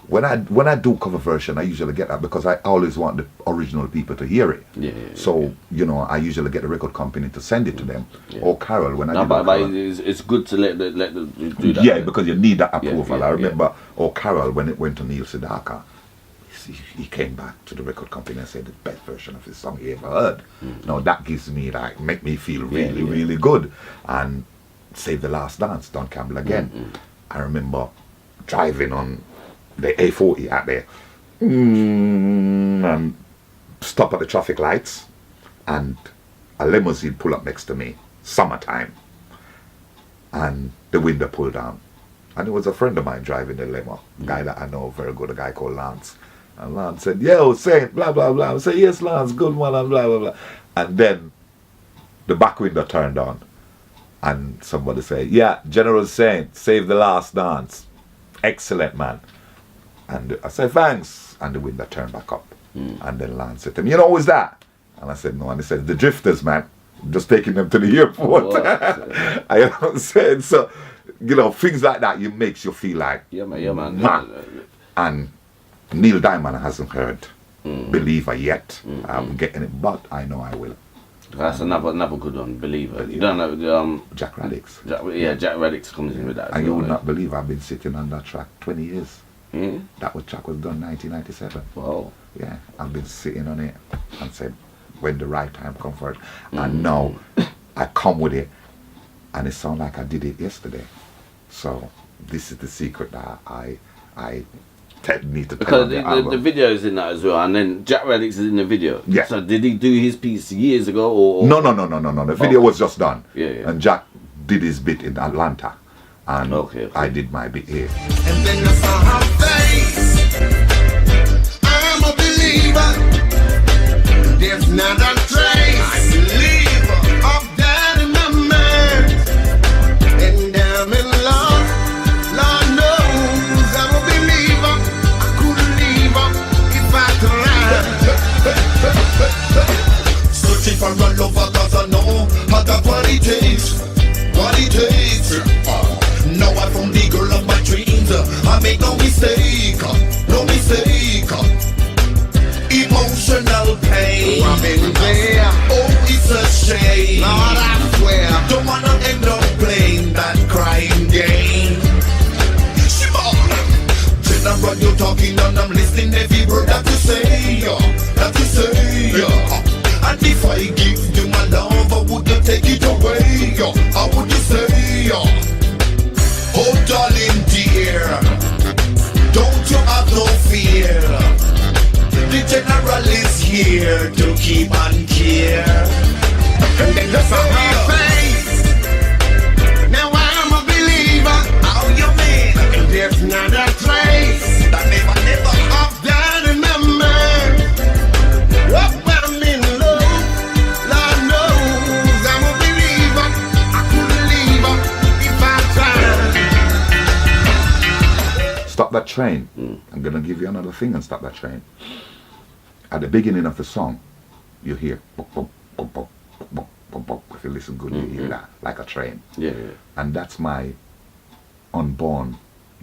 S2: When I do cover version, I usually get that because I always want the original people to hear it. So you know, I usually get the record company to send it to them. Or Carol, when I
S1: it's good to let them do that.
S2: Yeah, because you need that approval. I remember.
S1: Yeah.
S2: Or Carol, when it went to Neil Sedaka, he came back to the record company and said the best version of his song he ever heard. Now that gives me, like, make me feel really good. And Save the Last Dance, Don Campbell again. I remember driving on the A40 out there and stop at the traffic lights, and a limousine pull up next to me, summertime, and the window pulled down, and it was a friend of mine driving the limo, a guy that I know very good, a guy called Lance. And Lance said, "Yo, Saint, blah blah blah." I said, "Yes, Lance, good man," and blah blah blah. And then the back window turned on, and somebody said, "Yeah, General Saint, Save the Last Dance, excellent man." And I said, "Thanks." And the window turned back up. And then Lance said to me, "You know who's that?" And I said, "No." And he said, "The Drifters, man. I'm just taking them to the airport." I know what I'm saying? So, you know, things like that, it makes you feel like,
S1: Yeah, man.
S2: And Neil Diamond hasn't heard Believer yet. I'm getting it, but I know I will.
S1: That's another good one, Believer. You don't know
S2: Jack Radix.
S1: Jack Radix comes in with that.
S2: And you would not believe I've been sitting on that track 20 years.
S1: Yeah.
S2: That track was done 1997.
S1: Wow.
S2: Yeah, I've been sitting on it and said, when the right time comes for it. And now I come with it, and it sounds like I did it yesterday. So this is the secret that I need to tell.
S1: Because the video's in that as well, and then Jack Radix is in the video.
S2: Yeah.
S1: So did he do his piece years ago, or?
S2: No. The video was just done.
S1: Yeah.
S2: And Jack did his bit in Atlanta, and
S1: Okay.
S2: I did my bit here.
S3: And then I saw her face. I'm a believer. There's not a trace. I believe of that in my mind. And I'm in love. Lord knows I'm a believer. I couldn't leave her if I tried. Searching for a lover 'cause I know I got what it takes. What it takes. Now I found the girl of my dreams. I make no mistake, no mistake. Emotional pain. I've been there. Oh, it's a shame. Lord, I swear. Don't wanna end up playing that crying game. Shiba. General, you're talking and I'm listening every word that you say. That you say. And if I give you my love, I would you take it away? How would you say? Oh, darling dear, don't you have no fear. The general is here to keep on care. And then the her face. Now I'm a believer. How you mean? And there's not a trace that never of that in my mind. Oh, I'm in love. Lord knows I'm a believer. I couldn't leave her if I tried.
S2: Stop that train. I'm gonna give you another thing and stop that train. At the beginning of the song, you hear bop, bop, bop, bop, bop, bop, bop. If you listen good, you hear that like a train.
S1: Yeah.
S2: And that's my unborn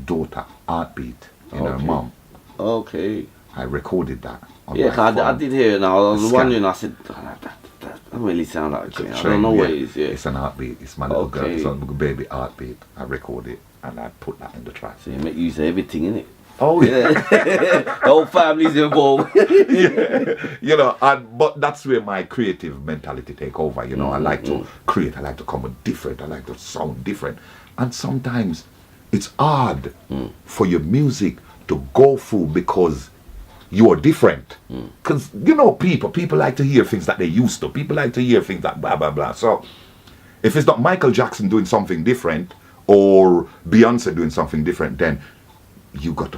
S2: daughter heartbeat in her mom.
S1: Okay.
S2: I recorded that. On
S1: Yeah,
S2: my
S1: 'cause I
S2: phone.
S1: did hear it now. I was
S2: Scan.
S1: wondering, I said, that doesn't really sound like a train. I don't know what it is, yeah.
S2: It's an heartbeat. It's my little girl.
S1: Okay.
S2: It's a little baby heartbeat. I record it and I put that in the track.
S1: So you make use of everything, innit?
S2: Oh yeah.
S1: The whole family's involved.
S2: You know, but that's where my creative mentality take over. You know, I like to create. I like to come with different. I like to sound different. And sometimes it's hard for your music to go through because you are different. Because you know, people like to hear things that they used to. People like to hear things that blah blah blah. So if it's not Michael Jackson doing something different or Beyonce doing something different, then you got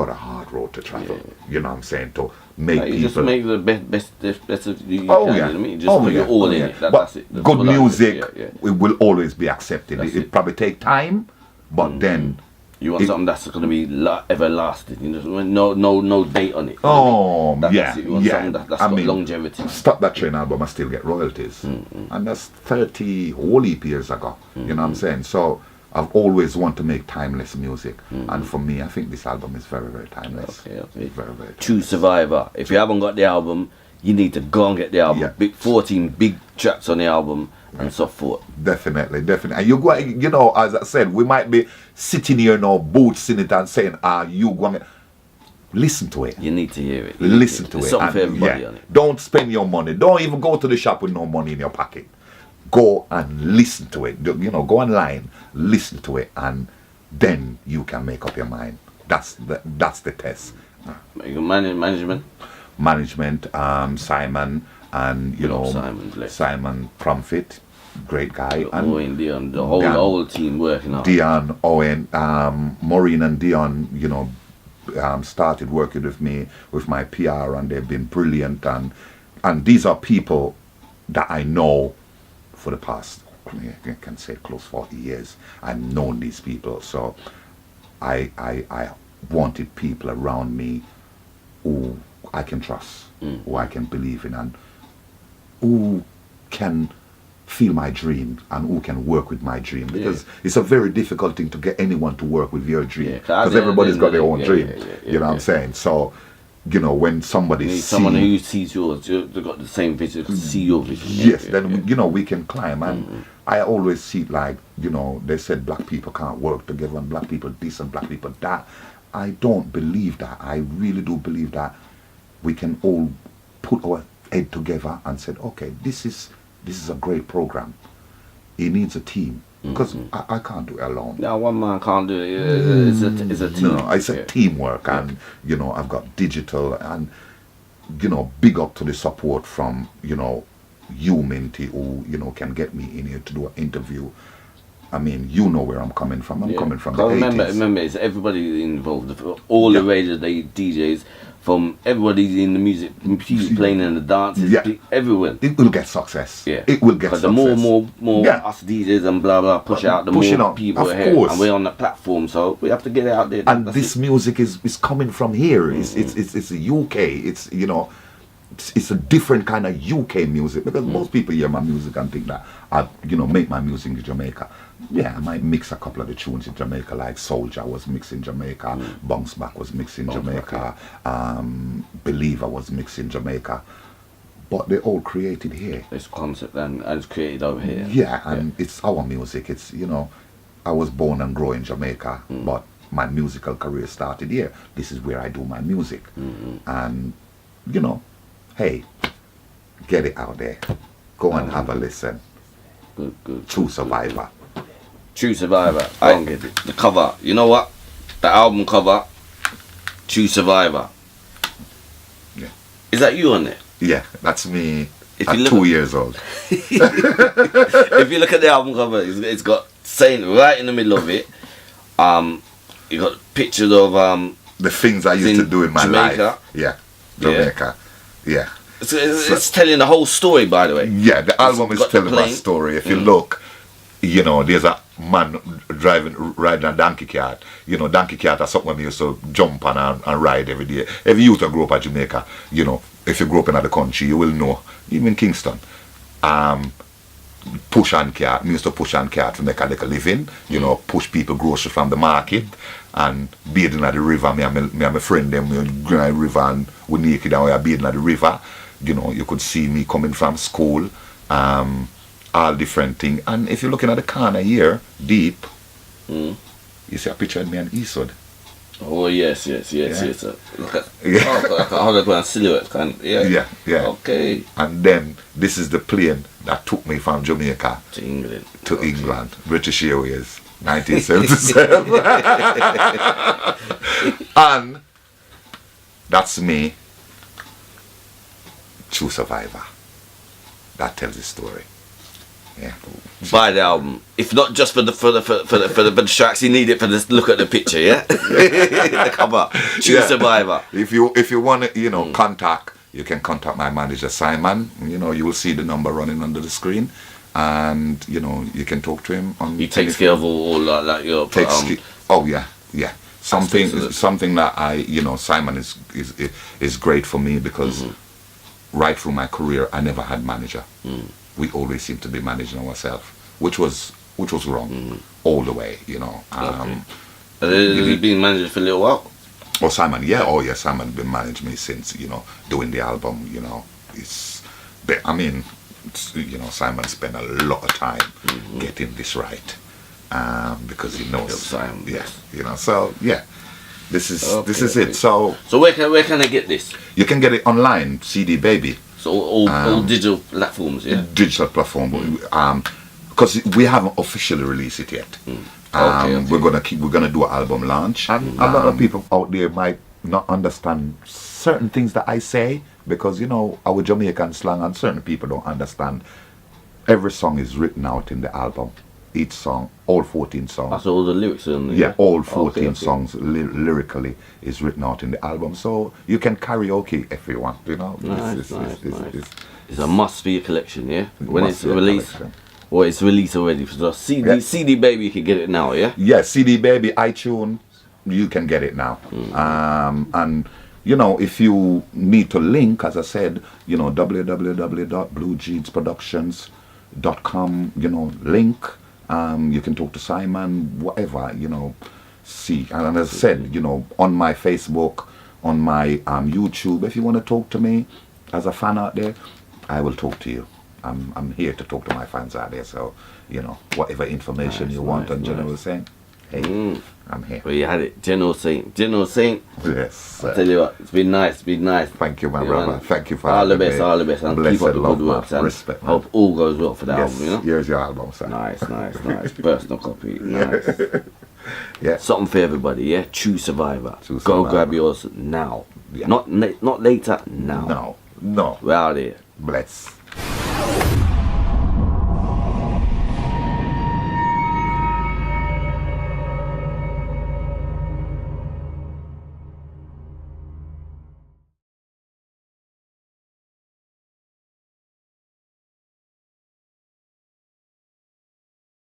S2: a hard road to travel.
S1: Yeah.
S2: You know what I'm saying? To make
S1: Like, you
S2: people
S1: just make the best of you
S2: Oh
S1: can.
S2: yeah.
S1: You know what I mean? Just put it all in it.
S2: But
S1: That's it. That's
S2: good
S1: what I do.
S2: music
S1: Yeah.
S2: it will always be accepted.
S1: That's
S2: It
S1: it.
S2: probably take time, but then
S1: You want something that's going to be everlasting. You know, no date on it. You know
S2: oh
S1: what I mean?
S2: yeah,
S1: That's it. You want something that's got longevity.
S2: Stop That Train album, I still get royalties, and that's 30 whole years ago. You know what I'm saying? So I've always wanted to make timeless music, and for me, I think this album is very, very timeless.
S1: Okay.
S2: Very, very timeless.
S1: True Survivor. If you haven't got the album, you need to go and get the album.
S2: Yeah.
S1: Big 14 big tracks on the album and so forth.
S2: Definitely. And you go, you know, as I said, we might be sitting here now, boots in it and saying, you going listen to it.
S1: You need to hear it.
S2: Listen to
S1: There's
S2: it.
S1: something for
S2: And,
S1: everybody on it.
S2: Don't spend your money. Don't even go to the shop with no money in your pocket. Go and listen to it. You know, go online, listen to it, and then you can make up your mind. That's the test.
S1: Management.
S2: Simon, and you
S1: Big up
S2: know
S1: Simon, bless.
S2: Simon Promfit, great guy, and
S1: Owen, Dion, the
S2: Dan.
S1: whole team working out.
S2: Dion, Owen, Maureen and Dion, you know, started working with me with my PR, and they've been brilliant. And these are people that I know for the past, I can say, close 40 years. I've known these people, so I wanted people around me who I can trust, who I can believe in, and who can feel my dream and who can work with my dream, because it's a very difficult thing to get anyone to work with your dream, because everybody's got their own dream. You know what I'm saying? So, you know, when somebody
S1: You need someone who sees yours, they've got the same vision, see your vision.
S2: yes, then you know, we can climb. And I always see it like, you know, they said black people can't work together and black people this and black people that, I don't believe that. I really do believe that we can all put our head together and said, okay, this is a great program. It needs a team, because I can't do it alone.
S1: No, one man can't do it. It's a team.
S2: No, it's a teamwork, and I've got digital, and big up to the support from you, Minty, who can get me in here to do an interview. I mean, you know where I'm coming from. I'm coming from the 80s.
S1: Remember, it's everybody involved. All the radio DJs, from everybody in the music playing in the dances, everyone.
S2: It will get success.
S1: Yeah,
S2: it will get success.
S1: The more us DJs and blah blah push out, the more people are here, and we're on the platform, so we have to get it out there.
S2: And this music is coming from here. It's the UK. It's a different kind of UK music, because most people hear my music and think that I make my music in Jamaica. Yeah, I might mix a couple of the tunes in Jamaica, like Soldier was mixed in Jamaica, Bounce Back was mixed in Jamaica, Believer was mixed in Jamaica, but they're all created here.
S1: This concept and it's created over here.
S2: Yeah, and it's our music. It's I was born and grew in Jamaica, but my musical career started here. This is where I do my music, and hey, get it out there. Go and have a listen.
S1: Good.
S2: True Survivor.
S1: True Survivor. I don't get it. The cover. You know what? The album cover. True Survivor.
S2: Yeah.
S1: Is that you on it?
S2: Yeah, that's me.
S1: If
S2: at
S1: you look
S2: 2 years old.
S1: If you look at the album cover, it's got saying right in the middle of it. You got pictures of
S2: the things I used to do in my
S1: Jamaica.
S2: life. Yeah, Jamaica. Yeah.
S1: It's telling the whole story, by the way.
S2: Yeah, the album is telling my story. If you look, there's a man riding a donkey cart. Donkey cart is something we used to jump on and ride every day. Every youth that grew up in Jamaica, if you grew up in the country, you will know, even Kingston, push and cart. We used to push and cart to make a little living, push people groceries from the market and bathing at the river. Me and my friend them, we go to the river and we naked and we are bathing at the river. You could see me coming from school, all different things. And if you're looking at the corner here, deep, you see a picture of me and Eastwood.
S1: Oh yes. Look at how they go and silhouette kind of,
S2: yeah.
S1: Okay.
S2: And then this is the plane that took me from Jamaica
S1: to England.
S2: England, British Airways, 1977. And that's me. True Survivor. That tells the story. Yeah.
S1: Buy the album. If not just for the tracks, you need it for this. Look at the picture, yeah. The cover. True Survivor.
S2: If you want to, contact, you can contact my manager Simon. You will see the number running under the screen, and you can talk to him on.
S1: He takes care of all like your.
S2: Oh yeah. Something that Simon is great for me, because right through my career I never had manager. We always seem to be managing ourselves, which was wrong all the way,
S1: Okay. You've been managing for a little while?
S2: Oh, Simon, yeah. Oh, yeah, Simon been managing me since, doing the album, Simon spent a lot of time getting this right, because he knows.
S1: Simon,
S2: so, yeah. This is it. So
S1: where can I get this?
S2: You can get it online, CD Baby.
S1: So all digital platforms, yeah.
S2: Digital platform, because we haven't officially released it yet.
S1: Okay.
S2: We're gonna do an album launch, and a lot of people out there might not understand certain things that I say, because our Jamaican slang, and certain people don't understand. Every song is written out in the album. Each song, all 14 songs.
S1: That's all the lyrics in there?
S2: Yeah, all 14 songs lyrically is written out in the album. So you can karaoke if you want,
S1: Nice. It's a must for your collection, yeah? When it's released? Well, it's released already. So CD Baby, you can get it now, yeah?
S2: Yeah, CD Baby, iTunes, you can get it now. And if you need to link, as I said, www.bluejeansproductions.com, link. You can talk to Simon, whatever, see. And as I said, on my Facebook, on my YouTube, if you want to talk to me as a fan out there, I will talk to you. I'm here to talk to my fans out there. So, whatever information you want on general saying, Hey, I'm here.
S1: Well, you had it. General Saint.
S2: Yes.
S1: I tell you what, it's been nice.
S2: Thank you, my brother.
S1: Man.
S2: Thank you for
S1: all the
S2: having
S1: best,
S2: me.
S1: all the best, and
S2: Blessed
S1: keep up the
S2: love,
S1: good work,
S2: man.
S1: and
S2: Respect, man.
S1: hope all goes well for the
S2: Yes,
S1: album, you know.
S2: here's your album, sir.
S1: Nice. Personal copy, nice.
S2: Yeah.
S1: Something for everybody, yeah. True Survivor.
S2: True
S1: Go
S2: Survivor.
S1: grab yours now.
S2: Yeah.
S1: Not later. Now.
S2: No.
S1: We're out here.
S2: Bless.